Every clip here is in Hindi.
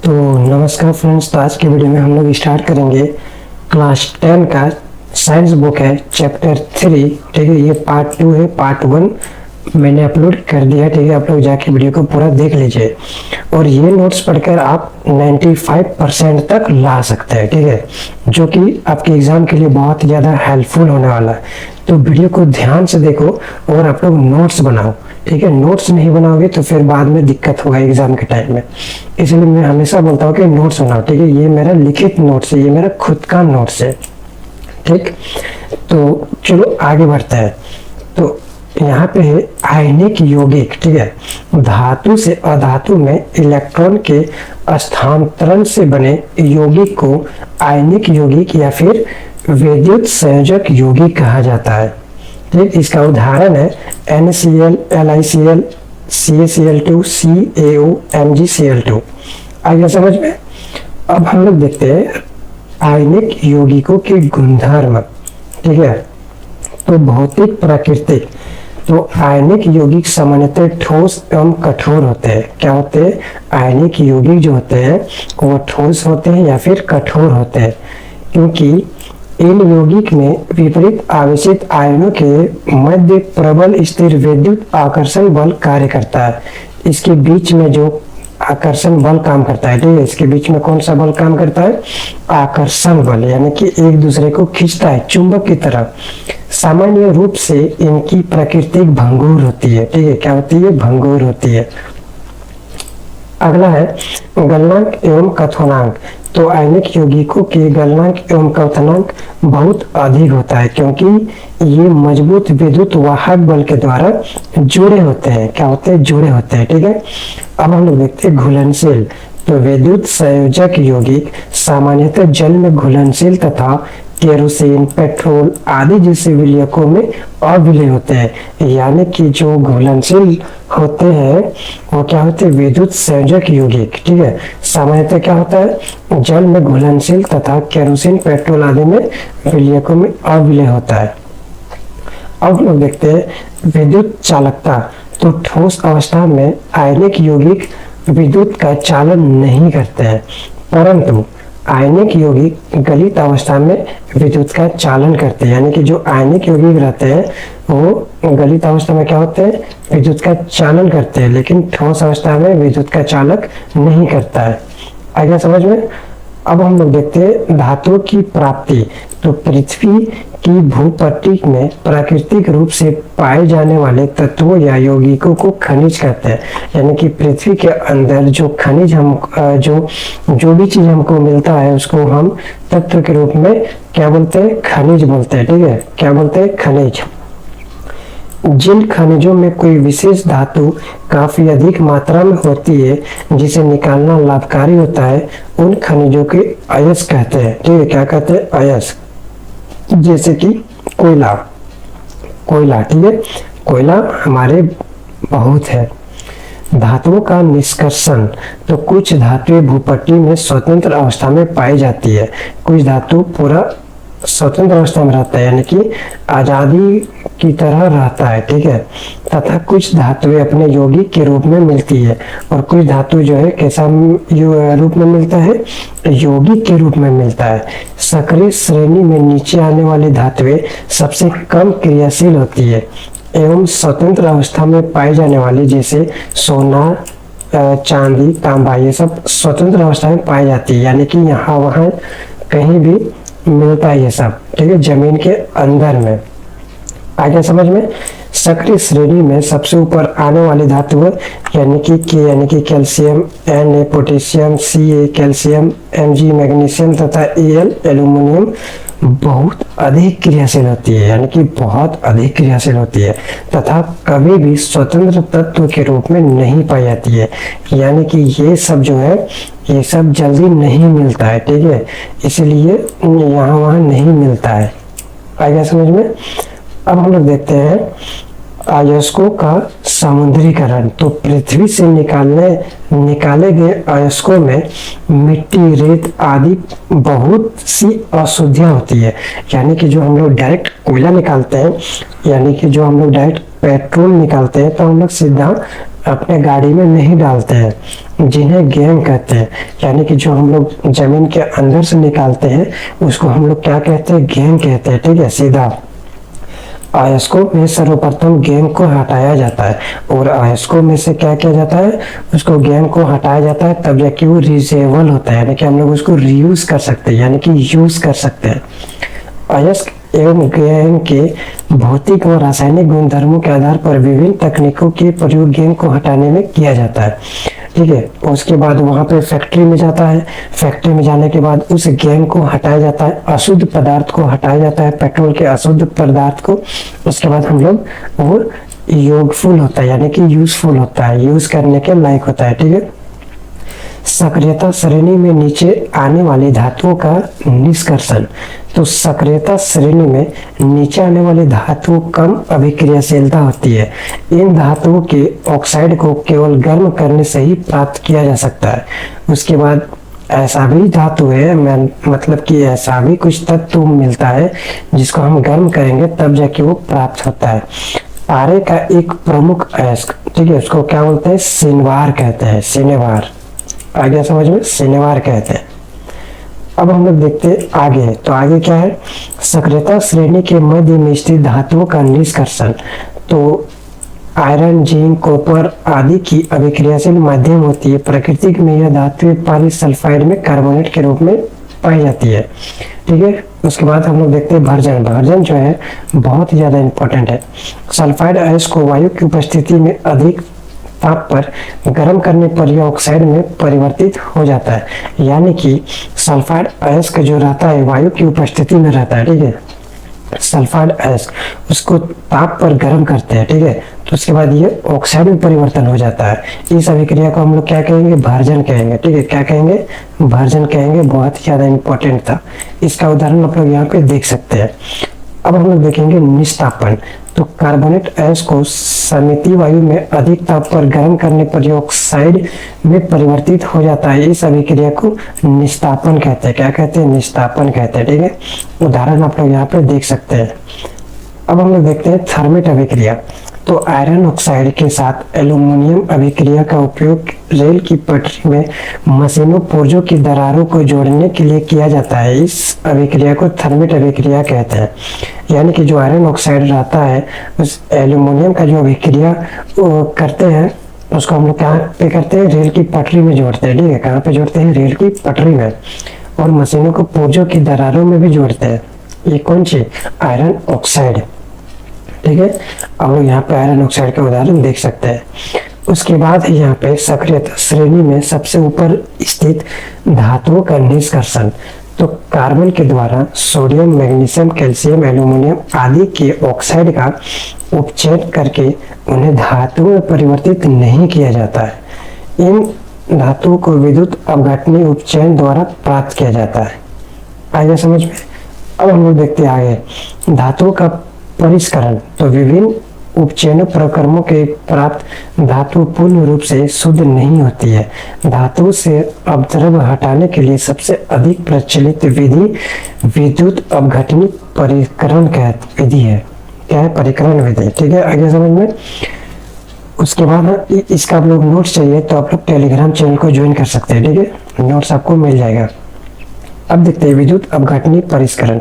तो नमस्कार फ्रेंड्स, तो आज के वीडियो में हम लोग स्टार्ट करेंगे क्लास 10 का साइंस बुक है चैप्टर 3। ठीक है, ये पार्ट 2 है। पार्ट 1 मैंने अपलोड कर दिया। ठीक है, आप लोग जाके वीडियो को पूरा देख लीजिए और ये नोट्स पढ़कर आप 95% तक ला सकते हैं। ठीक है, जो कि आपके एग्जाम के लिए बहुत ही ज़्यादा हेल्पफुल होने वाला है। तो वीडियो को ध्यान से देखो और आप लोग नोट्स बनाओ। ठीक है, नोट्स नहीं बनाओगे तो फिर बाद में दिक्कत होगा एग्जाम के टाइम में। इसलिए मैं हमेशा बोलता हूँ कि नोट्स बनाओ। ठीक है, ये मेरा लिखित नोट्स है, ये मेरा खुद का नोट्स है। ठीक, तो चलो आगे बढ़ते हैं। तो यहाँ पे है आयनिक यौगिक। ठीक है, धातु से अधातु में इलेक्ट्रॉन के स्थानांतरण से बने यौगिक को आयनिक यौगिक या फिर विद्युत संयोजक यौगिक कहा जाता है। ठीक, इसका उदाहरण है NaCl, LiCl, CaCl2, CaO, MgCl2। आगे समझ में। अब हम लोग देखते हैं आयनिक यौगिकों के गुणधर्म। ठीक है, तो भौतिक प्राकृतिक। तो आयनिक यौगिक सामान्यतः ठोस एवं कठोर होते हैं। क्या होते हैं? आयनिक यौगिक जो होते हैं वो ठोस होते हैं या फिर कठोर होते हैं, क्योंकि इन यौगिक में विपरीत आवेशित आयनों के मध्य प्रबल स्थिर विद्युत आकर्षण बल कार्य करता है। इसके बीच में जो आकर्षण बल काम करता है, ठीक है, इसके बीच में कौन सा बल काम करता है? आकर्षण बल, यानी कि एक दूसरे को खींचता है चुंबक की तरह। सामान्य रूप से इनकी प्राकृतिक भंगुर होती है। ठीक है, क्या होती है? भंगुर होती है। अगला है गलनांक एवं कथनांक। तो आयनिक यौगिकों के गलनांक एवं कथनांक बहुत अधिक होता है, क्योंकि ये मजबूत विद्युत वाहक बल के द्वारा जुड़े होते हैं। क्या होते हैं? जुड़े होते हैं। ठीक है, अब हम लोग देखते हैं घुलनशील। तो विद्युत संयोजक यौगिक सामान्यतः जल में घुलनशील तथा केरोसिन, पेट्रोल आदि जैसे विलयकों में अविलय होते हैं। यानी कि जो घुलनशील होते हैं वो क्या होते हैं? विद्युत संयोजक यौगिक। ठीक है, सामान्यतः क्या होता है? जल में घुलनशील तथा केरोसिन, पेट्रोल आदि में विलयकों में अविलय होता है। अब लोग देखते हैं विद्युत चालकता। तो ठोस अवस्था में आयनिक यौगिक विद्युत का चालन नहीं करते हैं, परंतु आयनिक यौगिक गलित अवस्था में विद्युत का चालन करते हैं। यानी कि जो आयनिक यौगिक रहते हैं वो गलित अवस्था में क्या होते हैं? विद्युत का चालन करते हैं, लेकिन ठोस अवस्था में विद्युत का चालक नहीं करता है। आगे समझ में। अब हम लोग देखते हैं धातुओं की प्राप्ति। तो पृथ्वी की भूपट्टी में प्राकृतिक रूप से पाए जाने वाले तत्वों या यौगिकों को खनिज कहते हैं। यानी कि पृथ्वी के अंदर जो खनिज हम जो भी चीज हमको मिलता है उसको हम तत्व के रूप में क्या बोलते हैं? खनिज बोलते हैं। ठीक है, क्या बोलते हैं? खनिज। जिन खनिजों में कोई विशेष धातु काफी अधिक मात्रा में होती है जिसे निकालना लाभकारी होता है, उन खनिजों के अयस्क कहते हैं। ठीक है, क्या कहते हैं? अयस्क। जैसे कि कोयला। ठीक है, कोयला हमारे बहुत है। धातुओं का निष्कर्षण। तो कुछ धातुएं भूपट्टी में स्वतंत्र अवस्था में पाई जाती है, कुछ धातु पूरा स्वतंत्र अवस्था में रहता है, यानी कि आजादी की तरह रहता है। ठीक है, तथा कुछ धातुएं अपने यौगिक के रूप में मिलती है और कुछ धातु जो है कैसा रूप में मिलता है? यौगिक के रूप में मिलता है। सक्रिय श्रेणी में नीचे आने वाली धातुएं सबसे कम क्रियाशील होती है एवं स्वतंत्र अवस्था में पाई जाने वाली जैसे सोना, चांदी, तांबा, ये सब स्वतंत्र अवस्था में पाई जाती है, यानी कि यहाँ वहाँ कहीं भी मिलता है ये सब। ठीक है, जमीन के अंदर में। आगे समझ में। सक्रिय श्रेणी में सबसे ऊपर आने वाली धातु यानी कि calcium, Na potassium, Ca calcium, Mg magnesium तथा Al एल्यूमिनियम बहुत अधिक क्रियाशील होती है, यानी कि बहुत अधिक क्रियाशील होती है तथा कभी भी स्वतंत्र तत्व के रूप में नहीं पाई जाती है। यानी कि ये सब जो है ये सब जल्दी नहीं मिलता है। ठीक है, इसलिए यहाँ वहाँ नहीं मिलता है। आगे समझ में। अब हम लोग देखते हैं अयस्कों का समुद्रीकरण। तो पृथ्वी से निकाले गए अयस्कों में मिट्टी, रेत आदि बहुत सी अशुद्धियां होती है। यानी कि जो हम लोग डायरेक्ट कोयला निकालते हैं, यानी कि जो हम लोग डायरेक्ट पेट्रोल निकालते हैं, तो हम लोग सीधा अपने गाड़ी में नहीं डालते हैं, जिन्हें गैंग कहते हैं। यानी कि जो हम लोग जमीन के अंदर से निकालते हैं उसको हम लोग क्या कहते हैं, गैंग कहते हैं। ठीक है, सीधा अयस्कों में सर्वप्रथम गैंग को हटाया जाता है, और अयस्कों में से क्या किया जाता है, उसको गैंग को हटाया जाता है, तब जाके वो रीयूजेबल होता है, यानी कि हम लोग उसको रीयूज कर सकते हैं, यानी कि यूज कर सकते हैं। अयस्क एवं गैंग के भौतिक व रासायनिक गुणधर्मों के आधार पर विभिन्न तकनीकों के प्रयोग गैंग को हटाने में किया जाता है। ठीक है, उसके बाद वहां पे फैक्ट्री में जाता है, फैक्ट्री में जाने के बाद उस गैंग को हटाया जाता है, अशुद्ध पदार्थ को हटाया जाता है, पेट्रोल के अशुद्ध पदार्थ को। उसके बाद हम लोग वो योगफुल होता है, यानी कि यूजफुल होता है, यूज करने के लायक होता है। ठीक है, सक्रियता श्रेणी में नीचे आने वाली धातुओं का निष्कर्षण। तो सक्रियता श्रेणी में नीचे आने वाली धातुओं कम अभिक्रियाशीलता होती है। इन धातुओं के ऑक्साइड को केवल गर्म करने से ही प्राप्त किया जा सकता है। उसके बाद ऐसा भी धातु है, मतलब कि ऐसा भी कुछ तत्व मिलता है जिसको हम गर्म करेंगे तब जाके वो प्राप्त होता है। पारे का एक प्रमुख अयस्क, ठीक है, उसको क्या बोलते हैं, सिनेवार कहते हैं, सिनेवार। आ गया समझ में, सिनेवार कहते हैं। अब हम लोग देखते हैं आगे, तो आगे क्या है, सक्रियता श्रेणी के मध्य में स्थित धातुओं का निष्कर्षण। तो आयरन, जिंक, कॉपर आदि की अभिक्रियाशील माध्यम होती है। प्रकृति में यह धातु पॉलीसल्फाइड में कार्बोनेट के रूप में पाई जाती है। ठीक है, उसके बाद हम लोग देखते हैं भर्जन। भर्जन जो है बहुत ही ज्यादा इंपॉर्टेंट है। सल्फाइड अयस्क को वायु की उपस्थिति में अधिक ताप पर गर्म करने पर यह ऑक्साइड में परिवर्तित हो जाता है। यानी कि सल्फाइड अयस्क जो रहता है वायु की उपस्थिति में रहता है। ठीक है, सल्फाइड अयस्क उसको ताप पर गर्म करते हैं। ठीक है, तो उसके बाद ये ऑक्साइड में परिवर्तन हो जाता है। इस अभिक्रिया को हम लोग क्या कहेंगे, भर्जन कहेंगे। ठीक है, क्या कहेंगे, भर्जन कहेंगे। बहुत ही ज्यादा इंपॉर्टेंट था। इसका उदाहरण आप लोग यहाँ पे देख सकते हैं। अब हम लोग देखेंगे निस्तापन। तो कार्बोनेट अयस्क को समिति वायु में अधिक ताप पर गर्म करने पर यह ऑक्साइड में परिवर्तित हो जाता है। इस अभिक्रिया को निस्तापन कहते हैं। क्या कहते हैं, निस्तापन कहते हैं। ठीक है, उदाहरण आप लोग यहाँ पे देख सकते हैं। अब हम लोग देखते हैं थर्मेट अभिक्रिया। तो आयरन ऑक्साइड के साथ एल्यूमिनियम अभिक्रिया का उपयोग रेल की पटरी में मशीनों पुर्जों की दरारों को जोड़ने के लिए किया जाता है। इस अभिक्रिया को थर्मेट अभिक्रिया कहते हैं। यानी कि जो आयरन ऑक्साइड रहता है उस एल्यूमिनियम का जो अभिक्रिया करते हैं उसको हम लोग कहाँ पे करते हैं, रेल की पटरी में जोड़ते हैं। ठीक है, कहाँ पे जोड़ते हैं, रेल की पटरी में, और मशीनों को पुर्जों की दरारों में भी जोड़ते हैं। ये कौन सी, आयरन ऑक्साइड। ठीक है, अब लोग यहाँ पे आयरन ऑक्साइड का उदाहरण देख सकते हैं। उसके बाद यहाँ पे सक्रियता श्रेणी में सबसे ऊपर स्थित धातुओं का निष्कर्षण। तो कार्बन के द्वारा सोडियम, मैग्नीशियम, कैल्शियम, एल्यूमिनियम आदि के ऑक्साइड का उपचयन करके उन्हें धातुओं में परिवर्तित नहीं किया जाता है। इन धातुओं को विद्युत अपघटनी उपचयन द्वारा प्राप्त किया जाता है। आगे समझ में। अब हम लोग देखते हैं आगे धातुओं का परिष्करण। तो विभिन्न उपचयन प्रक्रमों के प्राप्त धातु पूर्ण रूप से शुद्ध नहीं होती है। धातु से अपद्रव्य हटाने के लिए सबसे अधिक प्रचलित विधि विद्युत अपघटनी परिष्करण विधि है। क्या है, परिष्करण विधि। ठीक है, आगे समझ में। उसके बाद इसका आप लोग नोट्स चाहिए तो आप लोग टेलीग्राम चैनल को ज्वाइन कर सकते हैं। ठीक है, नोट्स आपको मिल जाएगा। अब देखते हैं विद्युत अपघटनी परिष्करण।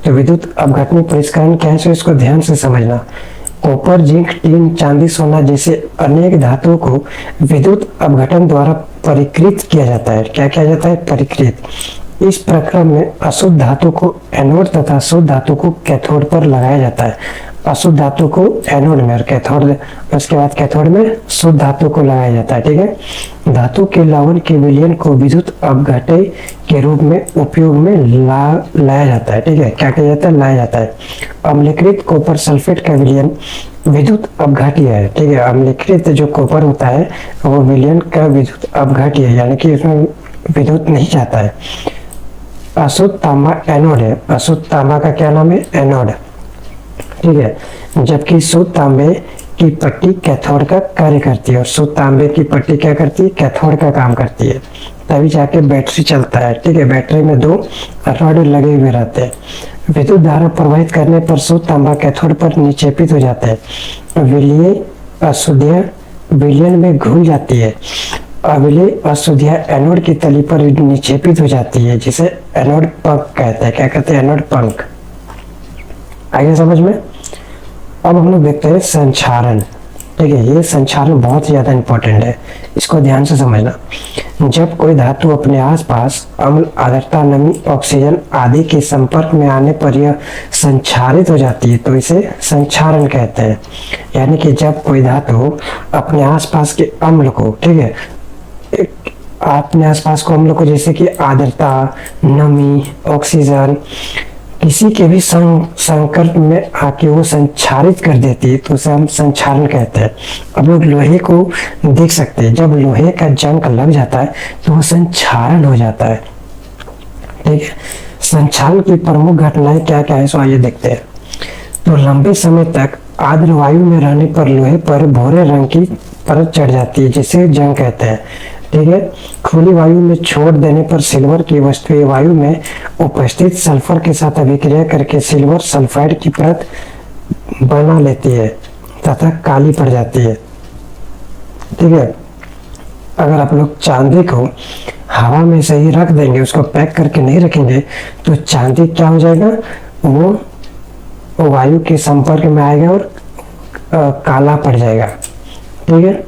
तो विद्युत अपघटनी परिष्करण क्या है, तो इसको ध्यान से समझना। कॉपर, जिंक, टीन, चांदी, सोना जैसे अनेक धातुओं को विद्युत अपघटन द्वारा परिकृत किया जाता है। क्या किया जाता है, परिकृत। इस प्रक्रम में अशुद्ध धातु को एनोड तथा शुद्ध धातु को कैथोड पर लगाया जाता है। अशुद्ध धातु को एनोड में और कैथोड, उसके बाद कैथोड में शुद्ध धातु को लगाया जाता है। ठीक है, धातु के लवण के विलयन को विद्युत अपघटन के रूप में उपयोग में लाया जाता है। ठीक है, क्या किया जाता है, लाया जाता है। अम्लीकृत कॉपर सल्फेट का विलयन विद्युत अपघाती है। ठीक है, अम्लीकृत जो कॉपर होता है वो विलयन का विद्युत अपघाती है, यानी कि इसमें विद्युत नहीं जाता है। अशुद्ध तांबा एनोड है। अशुद्ध तांबा का क्या नाम है, एनोड। ठीक है, जबकि शुद्ध तांबे की पट्टी कैथोड का कार्य करती है, और शुद्ध तांबे की पट्टी क्या करती है, कैथोड का काम करती है। तभी जाके बैटरी चलता है। ठीक है, बैटरी में दो रॉड लगे हुए रहते हैं। विद्युत धारा प्रवाहित करने पर शुद्ध तांबा कैथोड पर निक्षेपित हो जाता है। विलीय अशुद्ध विलयन में घुल जाती है। अगले अशुद्धियाँ एनोड की तली पर निक्षेपित हो जाती है, जिसे एनोड पंख कहते हैं। क्या कहते हैं? एनोड पंख। आगे समझ में। अब हम लोग देखते हैं संक्षारण। ठीक है, ये संक्षारण बहुत ज़्यादा इंपॉर्टेंट है, इसको ध्यान से समझना। जब कोई धातु अपने आसपास अम्ल, आर्द्रता, नमी, ऑक्सीजन आदि के संपर्क में आने पर यह संक्षारित हो जाती है, तो इसे संक्षारण कहते हैं। यानी कि जब कोई धातु अपने आसपास के अम्ल को, ठीक है, अपने आसपास को अम्ल को, जैसे कि आर्द्रता, नमी, ऑक्सीजन, किसी के भी संपर्क में आके वो संक्षारित कर देती है, तो उसे हम संक्षारण कहते हैं। अब लोग लोहे को देख सकते हैं, जब लोहे का जंग लग जाता है तो वो संक्षारण हो जाता है। ठीक है, संक्षारण की प्रमुख घटनाएं क्या क्या है, सो आइए देखते हैं। तो लंबे समय तक आर्द्र वायु में रहने पर लोहे पर भूरे रंग की परत चढ़ जाती है, जिसे जंग कहते हैं। ठीक है, खुली वायु में छोड़ देने पर सिल्वर की वस्तुएं वायु में उपस्थित सल्फर के साथ अभिक्रिया करके सिल्वर सल्फाइड की परत बना लेती है तथा काली पड़ जाती है। ठीक है, अगर आप लोग चांदी को हवा में सही रख देंगे, उसको पैक करके नहीं रखेंगे, तो चांदी क्या हो जाएगा, वो वायु के संपर्क में आएगा और काला पड़ जाएगा। ठीक है,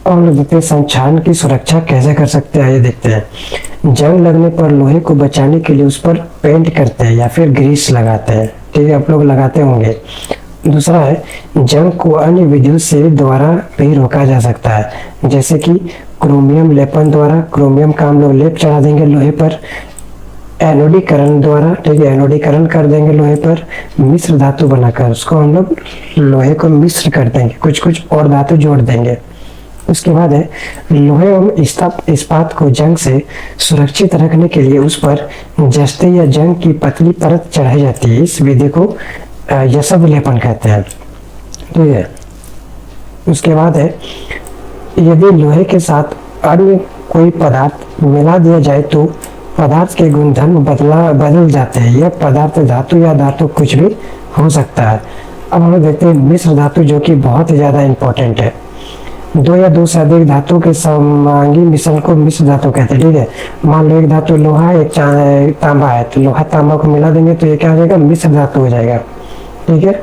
और लोग देखते हैं संक्षारण की सुरक्षा कैसे कर सकते हैं, ये देखते हैं। जंग लगने पर लोहे को बचाने के लिए उस पर पेंट करते हैं या फिर ग्रीस लगाते हैं। ठीक है, आप लोग लगाते होंगे। दूसरा है, जंग को अन्य विधियों से द्वारा भी रोका जा सकता है, जैसे कि क्रोमियम लेपन द्वारा। क्रोमियम का हम लोग लेप चढ़ा देंगे लोहे पर। एनोडीकरण द्वारा, ठीक है, एनोडीकरण कर देंगे लोहे पर। मिश्र धातु बनाकर उसको हम लोग लोहे को मिश्र कर देंगे, कुछ कुछ और धातु जोड़ देंगे। उसके बाद है, लोहे एवं इस्पात को जंग से सुरक्षित रखने के लिए उस पर जस्ते या जंग की पतली परत चढ़ाई जाती है। इस विधि को यशब लेपन कहते हैं। ठीक है, उसके बाद है, यदि लोहे के साथ अन्य कोई पदार्थ मिला दिया जाए तो पदार्थ के गुणधर्म बदल जाते हैं। यह पदार्थ धातु या धातु कुछ भी हो सकता है। अब हम देखते हैं मिश्र धातु, जो कि बहुत ज्यादा इंपॉर्टेंट है। दो या दो से अधिक धातु के समांगी मिश्रण को मिश्र धातु कहते हैं। ठीक है, मान लो एक धातु लोहा, एक तांबा है, तो लोहा तांबा को मिला देंगे तो ये क्या हो जाएगा, मिश्र धातु हो जाएगा। ठीक है,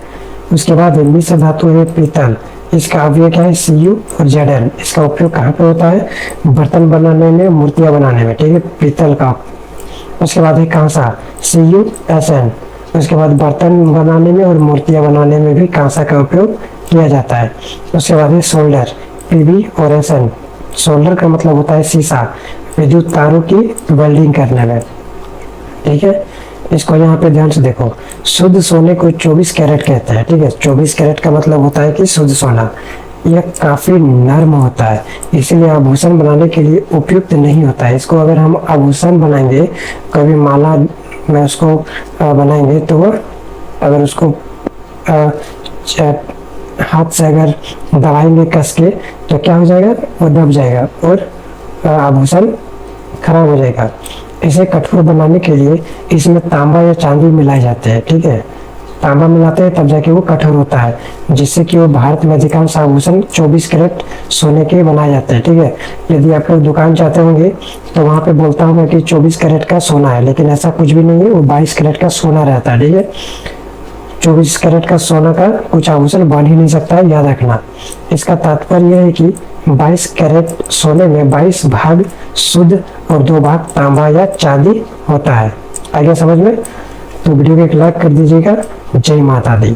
उसके बाद मिश्र धातु है पीतल। इसका अवयव क्या है, Cu और Zn। इसका उपयोग कहाँ पे होता है, बर्तन बनाने में, मूर्तियां बनाने में। ठीक है, पीतल का। उसके बाद है कांसा, CuSn। उसके बाद बर्तन बनाने में और मूर्तियां बनाने में भी कांसा का उपयोग किया जाता है। उसके बाद है सोल्डर, Pb और Sn। सोल्डर का मतलब होता है शीशा, विद्युत तारों की वेल्डिंग करने में। ठीक है, इसको यहाँ पे ध्यान से देखो। शुद्ध सोने को 24 कैरेट कहते हैं। ठीक है, 24 कैरेट का मतलब होता है कि शुद्ध सोना। यह काफी नर्म होता है, इसलिए आभूषण बनाने के लिए उपयुक्त नहीं होता है। इसको अगर हम आभूषण बनाएंगे, कभी माला में उसको बनाएंगे, तो वह अगर उसको हाथ से अगर दबाएंगे कस के, तो क्या हो जाएगा, वो दब जाएगा और आभूषण खराब हो जाएगा। इसे कठोर बनाने के लिए इसमें तांबा या चांदी मिलाए जाते हैं। ठीक है, तांबा मिलाते हैं तब जाके वो कठोर होता है, जिससे कि वो भारत में अधिकांश आभूषण 24 कैरेट सोने के बनाए जाते हैं। ठीक है, यदि आप लोग दुकान जाते होंगे तो वहाँ पे बोलता हूँ कि 24 कैरेट का सोना है, लेकिन ऐसा कुछ भी नहीं है, वो 22 कैरेट का सोना रहता है। ठीक है, 24 कैरेट का सोना का कुछ आभूषण बन ही नहीं सकता है, याद रखना। इसका तात्पर्य यह है कि 22 कैरेट सोने में 22 भाग शुद्ध और 2 भाग तांबा या चांदी होता है। आगे समझ में? तो वीडियो को एक लाइक कर दीजिएगा। जय माता दी।